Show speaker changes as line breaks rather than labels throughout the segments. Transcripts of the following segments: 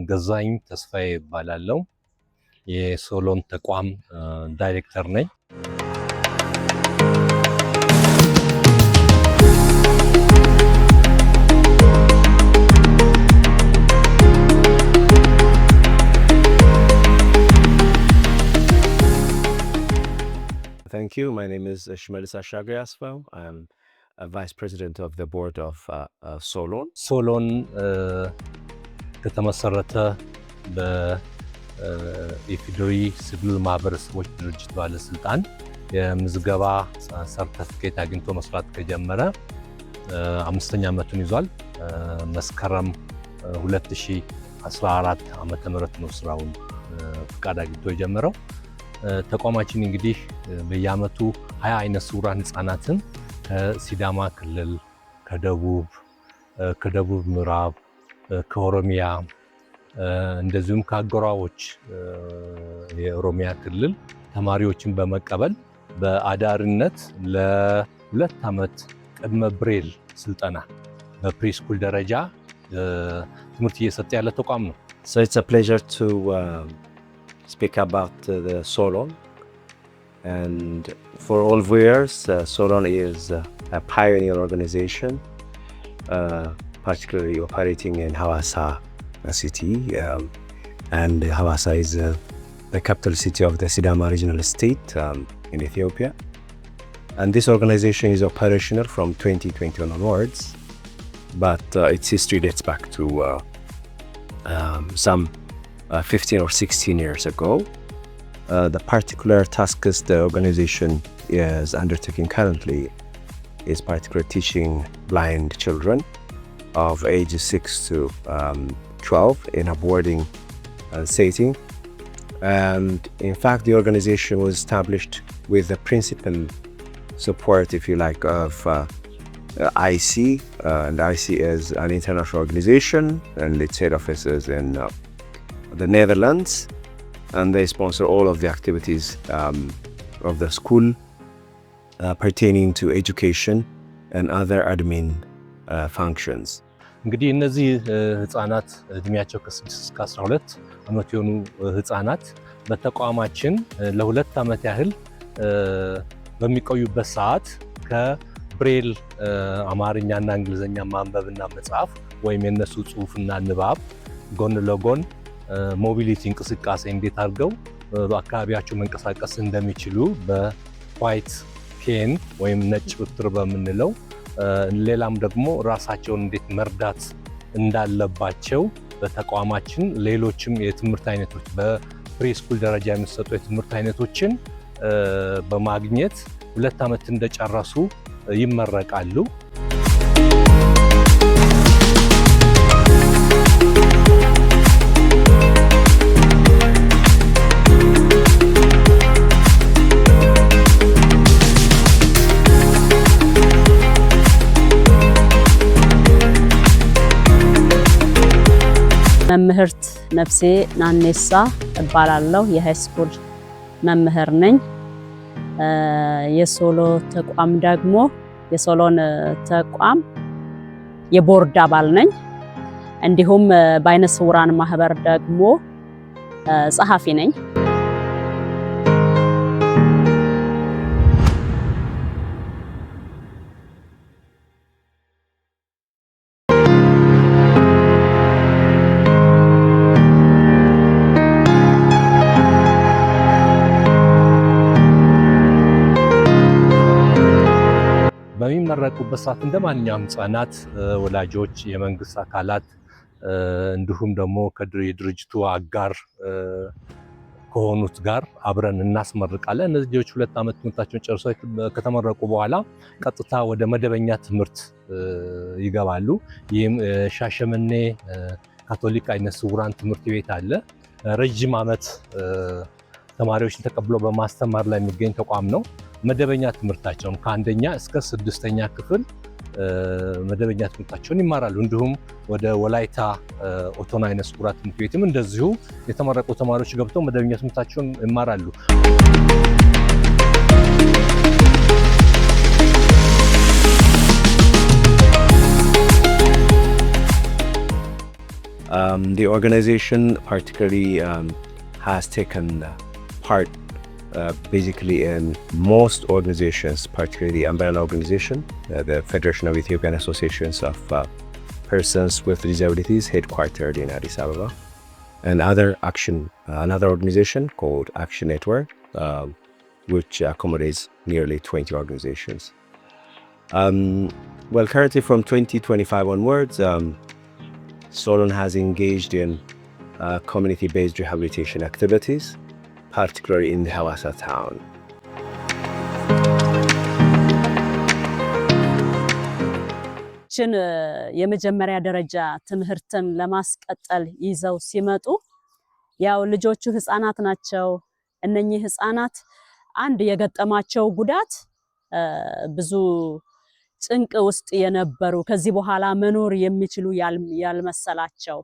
ገዛኝ ተስፋዬ ይባላልው የሶሎን ተቋም ዳይሬክተር ነኝ።
Thank you. My name is Shmelis Ashagri Asfaw. I'm a vice president of the board of Solon.
Solon ከተመሰረተ በኢፌዴሪ ሲቪል ማህበረሰቦች ድርጅት ባለስልጣን የምዝገባ ሰርተፊኬት አግኝቶ መስራት ከጀመረ 5ኛ ዓመቱን ይዟል። መስከረም 2014 ዓመተ ምህረት ነው ስራውን ፍቃድ አግኝቶ የጀመረው። ተቋማችን እንግዲህ በየዓመቱ 20 አይነት ስውራን ህፃናትን ከሲዳማ ክልል፣ ከደቡብ ምዕራብ፣ ከኦሮሚያ እንደዚሁም ከአጎራባች የኦሮሚያ ክልል ተማሪዎችን በመቀበል በአዳሪነት ለ2 ዓመት ቅድመ ብሬል ስልጠና በፕሪስኩል ደረጃ ትምህርት እየሰጠ ያለ ተቋም ነው።
So it's a pleasure to speak about the Solon, and for all viewers, Solon is a pioneer organization, particularly operating in Hawassa city, and Hawassa is the capital city of the Sidama regional state in Ethiopia, and this organization is operational from 2021 onwards, but its history dates back to some 15 or 16 years ago. The particular tasks the organization is undertaking currently is particularly teaching blind children of ages 6 to 12 in a boarding setting. And in fact, the organization was established with the principal support, if you like, of IC. And IC is an international organization, and its head office is in the Netherlands, and they sponsor all of the activities of the school pertaining to education and other admin functions.
እንግዲህ እነዚህ ህፃናት እድሜያቸው ከ6 እስከ 12 ዓመት የሆኑ ህፃናት በተቋማችን ለ2 ዓመት ያህል በሚቆዩበት ሰዓት ከብሬል አማርኛና እንግሊዘኛ ማንበብና መጻፍ ወይም የነሱ ጽሁፍና ንባብ ጎን ለጎን ሞቢሊቲ እንቅስቃሴ እንዴት አድርገው በአካባቢያቸው መንቀሳቀስ እንደሚችሉ በዋይት ፔን ወይም ነጭ ብትር በመንለው ሌላም ደግሞ ራሳቸውን እንዴት መርዳት እንዳለባቸው በተቋማችን ሌሎችም የትምህርት አይነቶች በፕሪስኩል ደረጃ የሚሰጡ የትምህርት አይነቶችን በማግኘት 2 ዓመት እንደጨረሱ ይመረቃሉ።
መምህርት ነፍሴ ናኔሳ እባላለሁ። የሃይስኩል መምህር ነኝ። የሶሎ ተቋም ደግሞ የሶሎን ተቋም የቦርድ አባል ነኝ። እንዲሁም በአይነ ስውራን ማህበር ደግሞ ጸሐፊ ነኝ።
በሚመረቁበት ሰዓት እንደማንኛውም ህፃናት ወላጆች፣ የመንግስት አካላት እንዲሁም ደግሞ የድርጅቱ አጋር ከሆኑት ጋር አብረን እናስመርቃለን። እነዚህ ልጆች 2 ዓመት ትምህርታቸውን ጨርሰው ከተመረቁ በኋላ ቀጥታ ወደ መደበኛ ትምህርት ይገባሉ። ይህም ሻሸመኔ ካቶሊክ አይነ ስውራን ትምህርት ቤት አለ። ረጅም ዓመት ተማሪዎችን ተቀብሎ በማስተማር ላይ የሚገኝ ተቋም ነው። መደበኛ ትምህርታቸውን ከአንደኛ እስከ 6ኛ ክፍል መደበኛ ትምህርታቸውን ይማራሉ። እንዲሁም ወደ ወላይታ ኦቶና አይነ ስውራን ትምህርት ቤትም እንደዚሁ የተመረቁ ተማሪዎች ገብተው መደበኛ ትምህርታቸውን ይማራሉ።
The organization particularly has taken part basically in most organizations, particularly the umbrella organization, the Federation of Ethiopian Associations of Persons with Disabilities, headquartered in Addis Ababa, and another organization called Action Network, which accommodates nearly 20 organizations. Well, currently from 2025 onwards, Solon has engaged in community-based rehabilitation activities, particularly in the Hawassa town.
የመጀመሪያ ደረጃ ትምህርትን ለማስቀጠል ይዘው ሲመጡ ያው ልጆቹ ህፃናት ናቸው። እነኚህ ህፃናት አንድ የገጠማቸው ጉዳት ብዙ ጭንቅ ውስጥ የነበሩ ከዚህ በኋላ መኖር የሚችሉ ያልመሰላቸው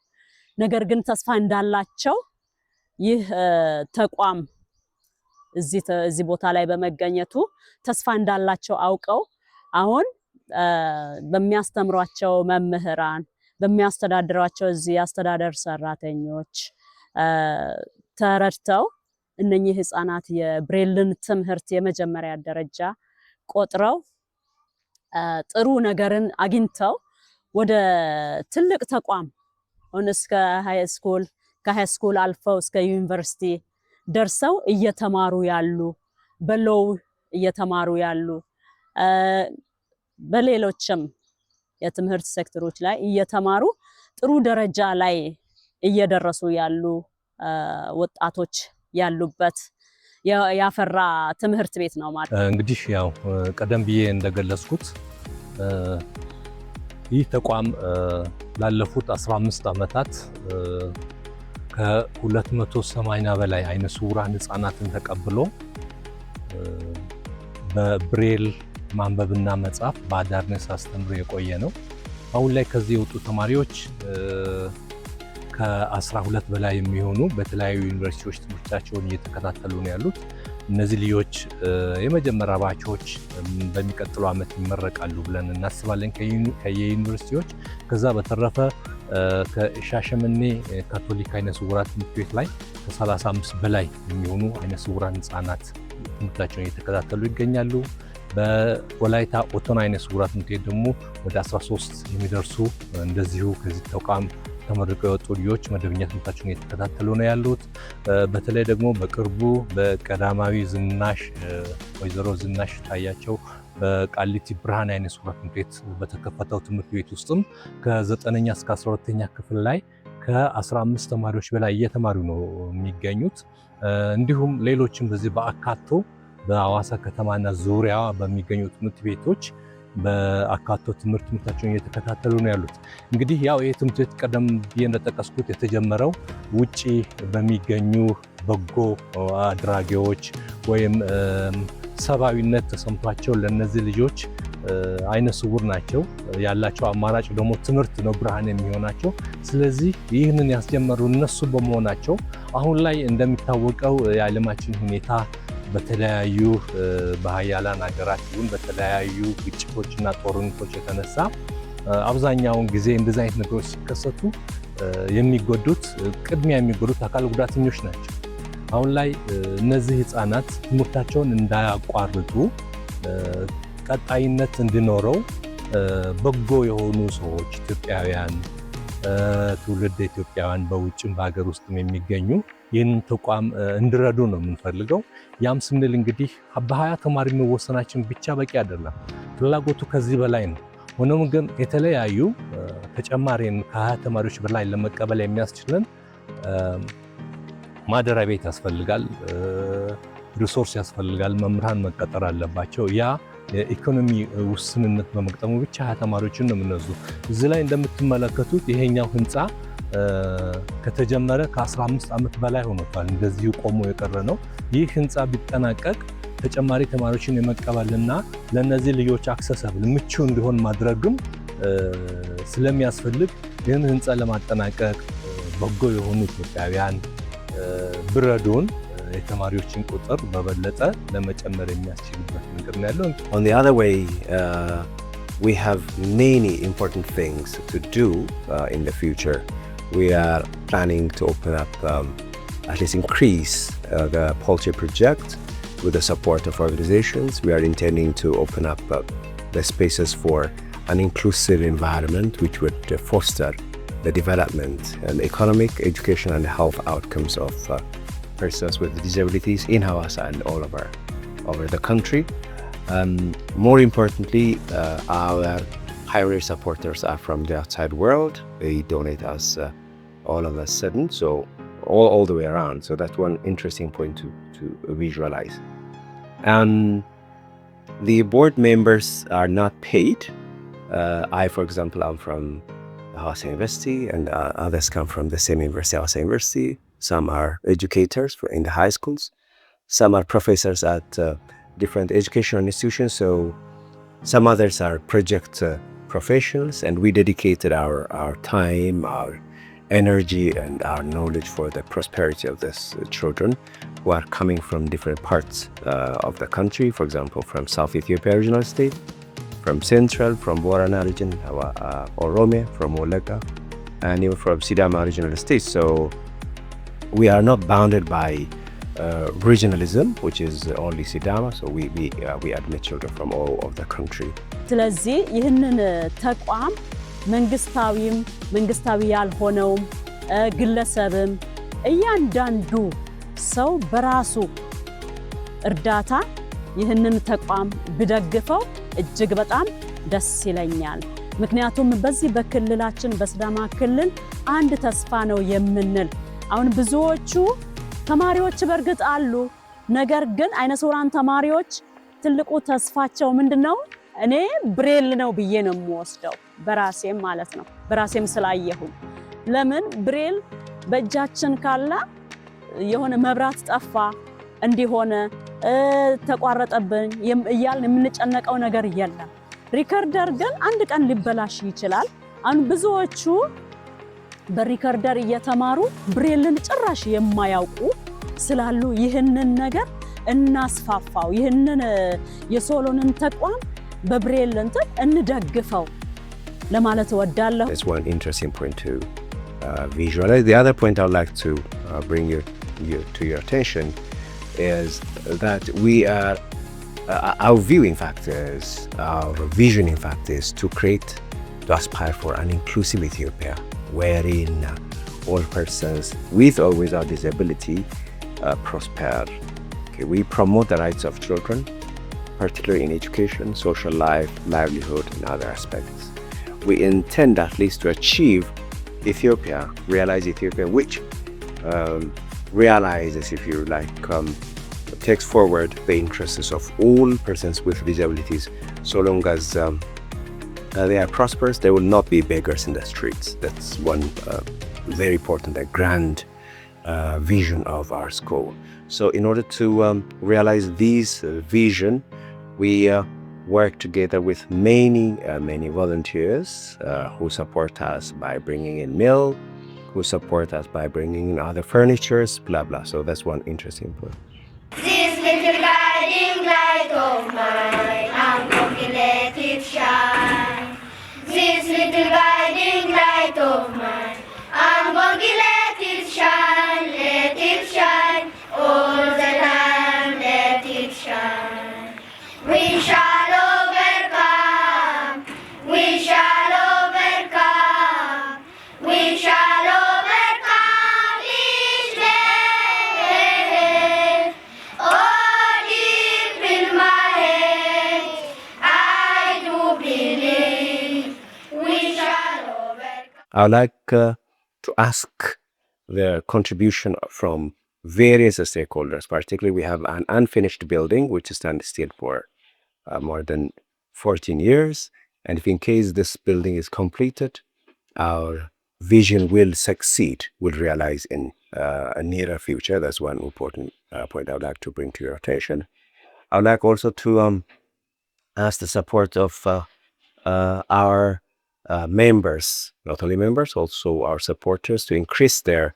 ነገር ግን ተስፋ እንዳላቸው ይህ ተቋም እዚህ ቦታ ላይ በመገኘቱ ተስፋ እንዳላቸው አውቀው አሁን በሚያስተምሯቸው መምህራን በሚያስተዳድሯቸው እዚህ አስተዳደር ሰራተኞች ተረድተው እነኚህ ህፃናት የብሬልን ትምህርት የመጀመሪያ ደረጃ ቆጥረው ጥሩ ነገርን አግኝተው ወደ ትልቅ ተቋም እስከ ሃይ ስኩል አልፈው እስከ ዩኒቨርሲቲ ደርሰው እየተማሩ ያሉ በሎው እየተማሩ ያሉ በሌሎችም የትምህርት ሴክተሮች ላይ እየተማሩ ጥሩ ደረጃ ላይ እየደረሱ ያሉ ወጣቶች ያሉበት ያፈራ ትምህርት ቤት ነው ማለት ነው።
እንግዲህ ያው ቀደም ብዬ እንደገለጽኩት ይህ ተቋም ላለፉት 15 ዓመታት ከ280 በላይ አይነ ስውራን ህፃናትን ተቀብሎ በብሬል ማንበብና መጻፍ በአዳርነት አስተምሮ የቆየ ነው። አሁን ላይ ከዚህ የወጡ ተማሪዎች ከ12 በላይ የሚሆኑ በተለያዩ ዩኒቨርሲቲዎች ትምህርታቸውን እየተከታተሉ ነው ያሉት። እነዚህ ልጆች የመጀመሪያ ባቾች በሚቀጥለው ዓመት ይመረቃሉ ብለን እናስባለን ከየዩኒቨርሲቲዎች። ከዛ በተረፈ ከሻሸመኔ ካቶሊክ አይነ ስውራን ትምህርት ቤት ላይ ከ35 በላይ የሚሆኑ አይነ ስውራን ህፃናት ትምህርታቸውን እየተከታተሉ ይገኛሉ። በወላይታ ኦቶና አይነ ስውራን ትምህርት ቤት ደግሞ ወደ 13 የሚደርሱ እንደዚሁ ከዚህ ተቋም ተመርቀው የወጡ ልጆች መደበኛ ትምህርታቸውን እየተከታተሉ ነው ያሉት። በተለይ ደግሞ በቅርቡ በቀዳማዊ ዝናሽ ወይዘሮ ዝናሽ ታያቸው በቃሊቲ ብርሃን አይነ ስውራን ትምህርት ቤት በተከፈተው ትምህርት ቤት ውስጥም ከ9ኛ እስከ 12ኛ ክፍል ላይ ከ15 ተማሪዎች በላይ እየተማሩ ነው የሚገኙት። እንዲሁም ሌሎችም በዚህ በአካቶ በሐዋሳ ከተማና ዙሪያዋ በሚገኙ ትምህርት ቤቶች በአካቶ ትምህርታቸውን እየተከታተሉ ነው ያሉት። እንግዲህ ያው ይህ ትምህርት ቤት ቀደም ብዬ እንደጠቀስኩት የተጀመረው ውጪ በሚገኙ በጎ አድራጊዎች ወይም ሰብአዊነት ተሰምቷቸው ለነዚህ ልጆች አይነ ስውር ናቸው ያላቸው አማራጭ ደግሞ ትምህርት ነው ብርሃን የሚሆናቸው። ስለዚህ ይህንን ያስጀመሩ እነሱ በመሆናቸው አሁን ላይ እንደሚታወቀው የዓለማችን ሁኔታ በተለያዩ በሀያላን ሀገራት ይሁን በተለያዩ ግጭቶችና ጦርነቶች የተነሳ አብዛኛውን ጊዜ እንደዚህ አይነት ነገሮች ሲከሰቱ የሚጎዱት ቅድሚያ የሚጎዱት አካል ጉዳተኞች ናቸው። አሁን ላይ እነዚህ ህፃናት ትምህርታቸውን እንዳያቋርጡ ቀጣይነት እንዲኖረው በጎ የሆኑ ሰዎች ኢትዮጵያውያን፣ ትውልድ ኢትዮጵያውያን በውጭም በሀገር ውስጥም የሚገኙ ይህንን ተቋም እንዲረዱ ነው የምንፈልገው። ያም ስንል እንግዲህ በ20 ተማሪ መወሰናችን ብቻ በቂ አይደለም። ፍላጎቱ ከዚህ በላይ ነው። ሆኖም ግን የተለያዩ ተጨማሪን ከ20 ተማሪዎች በላይ ለመቀበል የሚያስችለን ማደሪያ ቤት ያስፈልጋል፣ ሪሶርስ ያስፈልጋል፣ መምህራን መቀጠር አለባቸው። ያ የኢኮኖሚ ውስንነት በመቅጠሙ ብቻ 20 ተማሪዎችን ነው የምንወስዱ። እዚህ ላይ እንደምትመለከቱት ይሄኛው ህንፃ ከተጀመረ ከ15 ዓመት በላይ ሆኖታል። እንደዚሁ ቆሞ የቀረ ነው። ይህ ህንፃ ቢጠናቀቅ ተጨማሪ ተማሪዎችን የመቀበልና ለነዚህ ልጆች አክሰሰብል ምቹ እንዲሆን ማድረግም ስለሚያስፈልግ ይህን ህንፃ ለማጠናቀቅ በጎ የሆኑ ኢትዮጵያውያን ብረዱን የተማሪዎችን ቁጥር በበለጠ ለመጨመር የሚያስችልበት መንገድ ነው ያለው።
On the other way, we have many important things to do in the future. We are planning to open up, at least increase the poultry project with the support of organizations. We are intending to open up the spaces for an inclusive environment which would foster the development and economic, education and health outcomes of persons with disabilities in Hawassa and all over the country. More importantly, our higher supporters are from the outside world. They donate us all of a sudden, so all the way around. So that's one interesting point to visualize. The board members are not paid. I, for example, I'm from Hawassa University, and others come from the same university, Hawassa University. Some are educators in the high schools. Some are professors at different educational institutions. So some others are project professionals, and we dedicated our time, our energy, and our knowledge for the prosperity of these children who are coming from different parts of the country. For example, from South Ethiopia regional state, from Central, from Borana region, Oromia, from Wolaga, and even from Sidama regional state. So we are not bounded by regionalism, which is only Sidama. So we admit children from all of the country.
ስለዚህ ይህንን ተቋም መንግስታዊም መንግስታዊ ያልሆነውም ግለሰብም እያንዳንዱ ሰው በራሱ እርዳታ ይህንን ተቋም ቢደግፈው እጅግ በጣም ደስ ይለኛል። ምክንያቱም በዚህ በክልላችን በሲዳማ ክልል አንድ ተስፋ ነው የምንል። አሁን ብዙዎቹ ተማሪዎች በርግጥ አሉ። ነገር ግን አይነ ስውራን ተማሪዎች ትልቁ ተስፋቸው ምንድነው? እኔ ብሬል ነው ብዬ ነው የምወስደው፣ በራሴም ማለት ነው። በራሴም ስላየሁ ለምን ብሬል በእጃችን ካለ የሆነ መብራት ጠፋ እንዲሆነ ተቋረጠብን እያልን የምንጨነቀው ነገር የለም። ሪከርደር ግን አንድ ቀን ሊበላሽ ይችላል። አሁን ብዙዎቹ በሪከርደር እየተማሩ ብሬልን ጭራሽ የማያውቁ ስላሉ ይህንን ነገር እናስፋፋው፣ ይህንን የሶሎንን ተቋም በብሬል እንትን እንደግፈው ለማለት እወዳለሁ።
It's one interesting point to visualize. The other point I would like to bring to your attention is that we are our view in fact is, our vision in fact is to aspire for an inclusive Ethiopia wherein all persons with or without disability prosper. Okay, we promote the rights of children, particularly in education, social life, livelihood and other aspects. We intend at least to achieve Ethiopia, realize Ethiopia which realizes, if you like, takes forward the interests of all persons with disabilities. So long as they are prosperous, they will not be beggars in the streets. That's one very important, a grand vision of our school. So in order to realize this vision, we work together with many volunteers who support us by bringing in milk, who support us by bringing in other furnitures, blah blah. So that's one interesting point.
This little guiding light of mine, I'm going to let it shine. This little guiding light of mine, I'm going to let it shine all the time, let it shine. We shall overcome, we shall overcome, we shall overcome each day. Oh, deep in my head, I do believe we shall overcome.
I would like to ask the contribution from various stakeholders. Particularly, we have an unfinished building which stands still for more than 14 years. And if in case this building is completed, our vision will succeed, will realize in a nearer future. That's one important point I would like to bring to your attention. I would like also to ask the support of our members, not only members, also our supporters, to increase their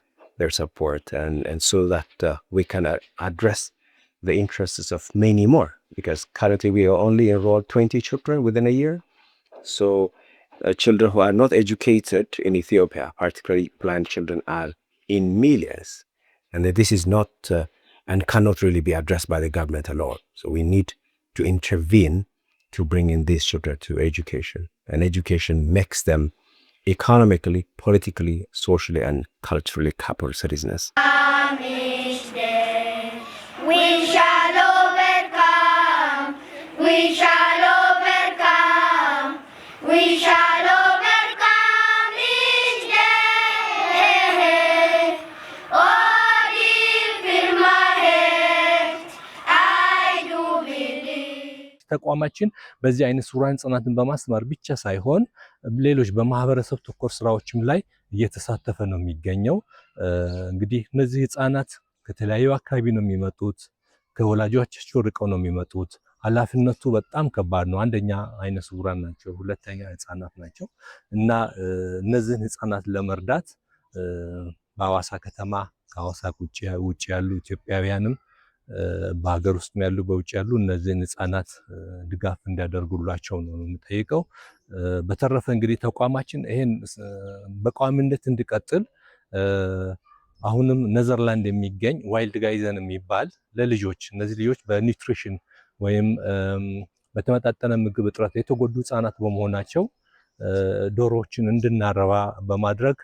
support, and so that we can address the interests of many more, because currently we only enroll 20 children within a year. So children who are not educated in Ethiopia, particularly blind children, are in millions, and this is not and cannot really be addressed by the government alone. So we need to intervene to bring in these children to education, and education makes them economically, politically, socially, and culturally capable citizens.
We shall overcome. We shall overcome. We shall overcome each day. Oh, deep in my head, I do believe.
ተቋማችን በዚህ አይነት ስውራን ህጻናትን በማስተማር ብቻ ሳይሆን ሌሎች በማህበረሰብ ተኮር ስራዎችም ላይ እየተሳተፈ ነው የሚገኘው። እንግዲህ እነዚህ ህጻናት ከተለያዩ አካባቢ ነው የሚመጡት፣ ከወላጆቻቸው ርቀው ነው የሚመጡት። ኃላፊነቱ በጣም ከባድ ነው። አንደኛ አይነ ስውራን ናቸው፣ ሁለተኛ ህጻናት ናቸው እና እነዚህን ህጻናት ለመርዳት በሐዋሳ ከተማ ከሐዋሳ ውጭ ያሉ ኢትዮጵያውያንም በሀገር ውስጥ ያሉ በውጭ ያሉ እነዚህን ህጻናት ድጋፍ እንዲያደርጉላቸው ነው የምጠይቀው። በተረፈ እንግዲህ ተቋማችን ይሄን በቋሚነት እንዲቀጥል አሁንም ኔዘርላንድ የሚገኝ ዋይልድ ጋይዘን የሚባል ለልጆች እነዚህ ልጆች በኒውትሪሽን ወይም በተመጣጠነ ምግብ እጥረት የተጎዱ ህጻናት በመሆናቸው ዶሮዎችን እንድናረባ በማድረግ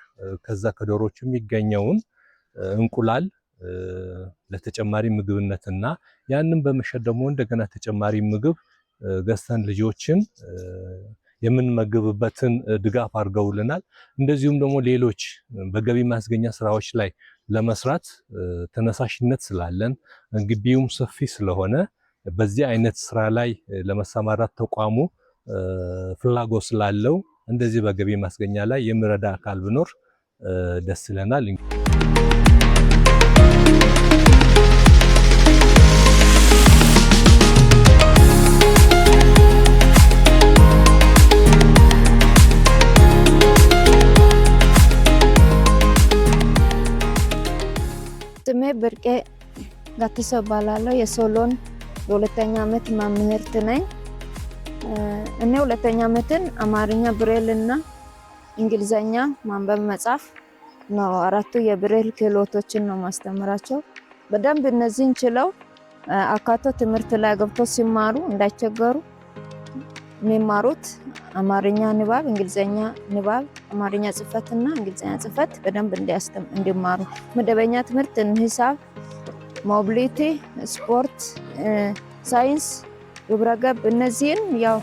ከዛ ከዶሮዎቹ የሚገኘውን እንቁላል ለተጨማሪ ምግብነትና ያንን በመሸጥ ደግሞ እንደገና ተጨማሪ ምግብ ገዝተን ልጆችን የምንመግብበትን ድጋፍ አድርገውልናል። እንደዚሁም ደግሞ ሌሎች በገቢ ማስገኛ ስራዎች ላይ ለመስራት ተነሳሽነት ስላለን ግቢውም ሰፊ ስለሆነ በዚህ አይነት ስራ ላይ ለመሰማራት ተቋሙ ፍላጎት ስላለው እንደዚህ በገቢ ማስገኛ ላይ የሚረዳ አካል ቢኖር ደስ ይለናል።
ስሜ ብርቄ ጋትሶ እባላለሁ። የሶሎን የሁለተኛ ዓመት መምህርት ነኝ። እኔ ሁለተኛ ዓመትን አማርኛ ብሬል እና እንግሊዘኛ ማንበብ መጻፍ ነው። አራቱ የብሬል ክህሎቶችን ነው ማስተምራቸው። በደንብ እነዚህን ችለው አካቶ ትምህርት ላይ ገብቶ ሲማሩ እንዳይቸገሩ የሚማሩት አማርኛ ንባብ፣ እንግሊዘኛ ንባብ፣ አማርኛ ጽፈትና እንግሊዘኛ ጽፈት በደንብ እንዲማሩ፣ መደበኛ ትምህርት ሂሳብ፣ ሞቢሊቲ፣ ስፖርት፣ ሳይንስ፣ ግብረገብ እነዚህን ያው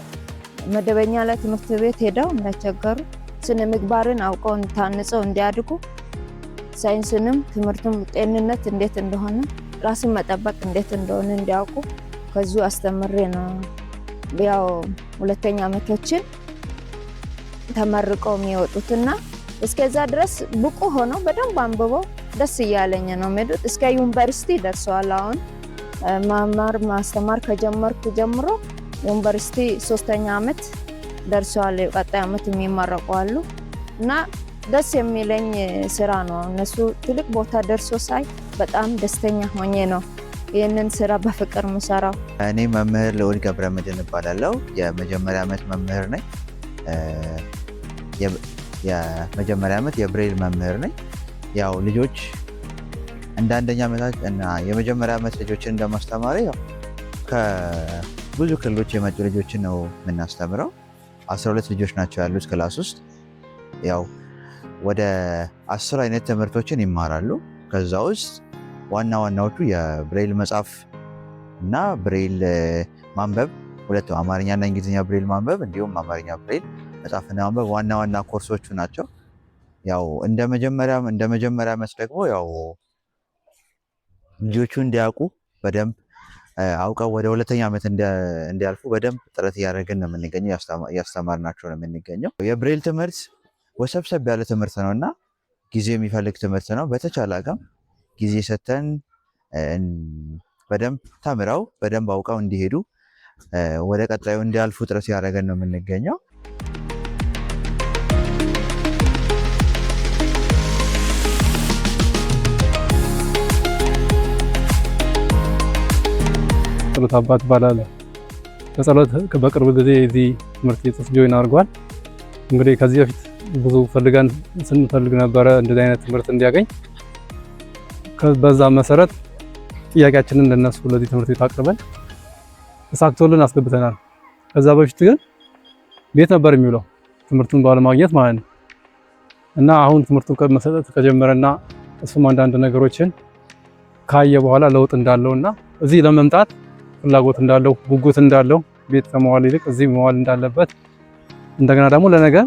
መደበኛ ላይ ትምህርት ቤት ሄደው እንዳይቸገሩ፣ ስነ ምግባርን አውቀው ታንጸው እንዲያድጉ፣ ሳይንስንም ትምህርቱም ጤንነት እንዴት እንደሆነ ራስን መጠበቅ እንዴት እንደሆነ እንዲያውቁ ከዚሁ አስተምሬ ነው ያው ሁለተኛ ዓመቶችን ተመርቀው የሚወጡትና እስከዛ ድረስ ብቁ ሆነው በደንብ አንብበው ደስ እያለኝ ነው የሚሄዱት። እስከ ዩኒቨርሲቲ ደርሰዋል። አሁን መማር ማስተማር ከጀመርኩ ጀምሮ ዩኒቨርሲቲ 3ኛ ዓመት ደርሰዋል። ቀጣይ ዓመት የሚመረቁ አሉ እና ደስ የሚለኝ ስራ ነው። እነሱ ትልቅ ቦታ ደርሶ ሳይ በጣም ደስተኛ ሆኜ ነው ይህንን ስራ በፍቅር ምሰራው።
እኔ መምህር ልዑል ገብረመድህን እባላለሁ። የመጀመሪያ ዓመት መምህር ነኝ። የመጀመሪያ ዓመት የብሬል መምህር ነኝ። ያው ልጆች እንደ አንደኛ ዓመት እና የመጀመሪያ ዓመት ልጆችን እንደማስተማሪ ያው ከብዙ ክልሎች የመጡ ልጆችን ነው የምናስተምረው። 12 ልጆች ናቸው ያሉት ክላስ ውስጥ። ያው ወደ 10 አይነት ትምህርቶችን ይማራሉ። ከዛ ውስጥ ዋና ዋናዎቹ የብሬል መጻፍ እና ብሬል ማንበብ፣ ሁለቱ አማርኛና እንግሊዝኛ ብሬል ማንበብ እንዲሁም አማርኛ ብሬል መጻፍና ማንበብ ዋና ዋና ኮርሶቹ ናቸው። ያው እንደ መጀመሪያ ዓመት ደግሞ ያው ልጆቹ እንዲያውቁ በደንብ አውቀው ወደ ሁለተኛ ዓመት እንዲያልፉ በደንብ ጥረት እያደረግን ነው የምንገኘው፣ እያስተማርናቸው ነው የምንገኘው። የብሬል ትምህርት ወሰብሰብ ያለ ትምህርት ነውና ጊዜ የሚፈልግ ትምህርት ነው። በተቻለ አቅም ጊዜ ሰተን በደንብ ተምረው በደንብ አውቀው እንዲሄዱ ወደ ቀጣዩ እንዲያልፉ ጥረት ያደረገን ነው የምንገኘው።
ጸሎት አባት ባላለ በጸሎት በቅርብ ጊዜ እዚህ ትምህርት ቤት ጆይን አድርጓል። እንግዲህ ከዚህ በፊት ብዙ ስንፈልግ ነበረ እንደዚህ አይነት ትምህርት እንዲያገኝ። በዛ መሰረት ጥያቄያችንን ለነሱ ለዚህ ትምህርት ቤት አቅርበን ተሳክቶልን አስገብተናል። ከዛ በፊት ግን ቤት ነበር የሚውለው ትምህርቱን ባለማግኘት ማለት ነው። እና አሁን ትምህርቱን ከመሰጠት ከጀመረና እሱም አንዳንድ ነገሮችን ካየ በኋላ ለውጥ እንዳለውና እዚህ ለመምጣት ፍላጎት እንዳለው ጉጉት እንዳለው ቤት ከመዋል ይልቅ እዚህ መዋል እንዳለበት እንደገና ደግሞ ለነገ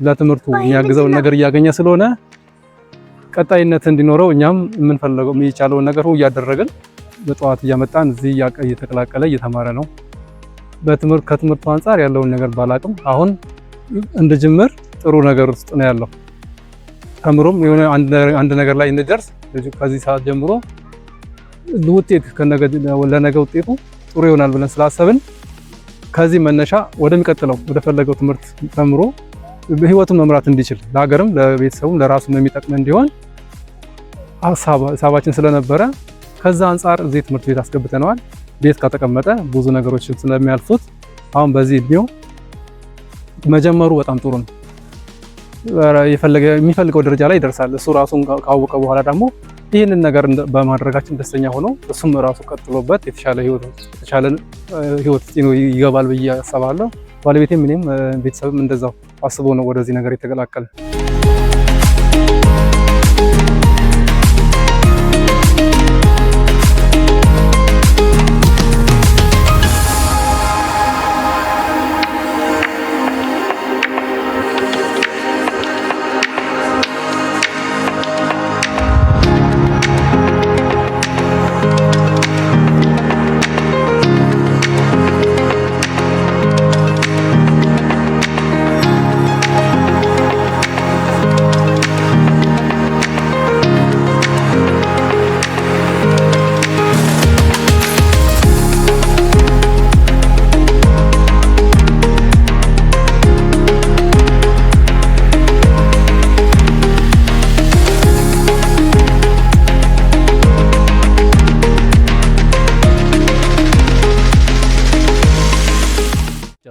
ለትምህርቱ የሚያግዘውን ነገር እያገኘ ስለሆነ ቀጣይነት እንዲኖረው እኛም የምንፈልገው የሚቻለውን ነገር እያደረግን በጠዋት እያመጣን እዚህ እየተቀላቀለ እየተማረ ነው። ከትምህርቱ አንፃር ያለውን ነገር ባላቅም አሁን እንደ ጅምር ጥሩ ነገር ውስጥ ነው ያለው። ተምሮም የሆነ አንድ ነገር ላይ እንደርስ ከዚህ ሰዓት ጀምሮ ውጤት ለነገ ውጤቱ ጥሩ ይሆናል ብለን ስላሰብን ከዚህ መነሻ ወደሚቀጥለው ወደ ፈለገው ትምህርት ተምሮ ህይወቱን መምራት እንዲችል ለሀገርም ለቤተሰቡም ለራሱም የሚጠቅም እንዲሆን ሀሳባችን ስለነበረ ከዛ አንፃር እዚህ ትምህርት ቤት አስገብተነዋል። ቤት ከተቀመጠ ብዙ ነገሮችን ስለሚያልፉት አሁን በዚህ እድሜው መጀመሩ በጣም ጥሩ ነው። የሚፈልገው ደረጃ ላይ ይደርሳል። እሱ ራሱን ካወቀ በኋላ ደግሞ ይህንን ነገር በማድረጋችን ደስተኛ ሆኖ እሱም ራሱ ቀጥሎበት የተሻለ ህይወት ይገባል ብዬ አስባለሁ። ባለቤቴም እኔም ቤተሰብም እንደዛው አስቦ ነው ወደዚህ ነገር የተቀላቀለ።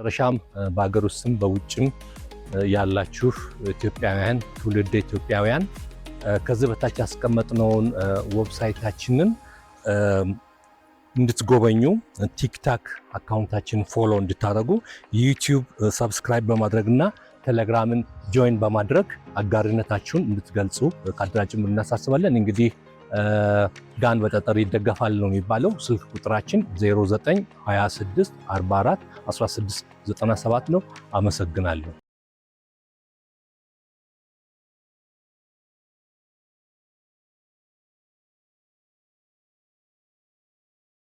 መጨረሻም በአገር ውስጥም በውጭም ያላችሁ ኢትዮጵያውያን ትውልደ ኢትዮጵያውያን ከዚህ በታች ያስቀመጥነውን ዌብሳይታችንን እንድትጎበኙ ቲክታክ አካውንታችንን ፎሎ እንድታደርጉ ዩቲዩብ ሰብስክራይብ በማድረግና ቴሌግራምን ጆይን በማድረግ አጋርነታችሁን እንድትገልጹ ካድራችን እናሳስባለን። እንግዲህ ጋን በጠጠር ይደገፋል ነው የሚባለው። ስልክ ቁጥራችን 0926 44 1697 ነው። አመሰግናለሁ።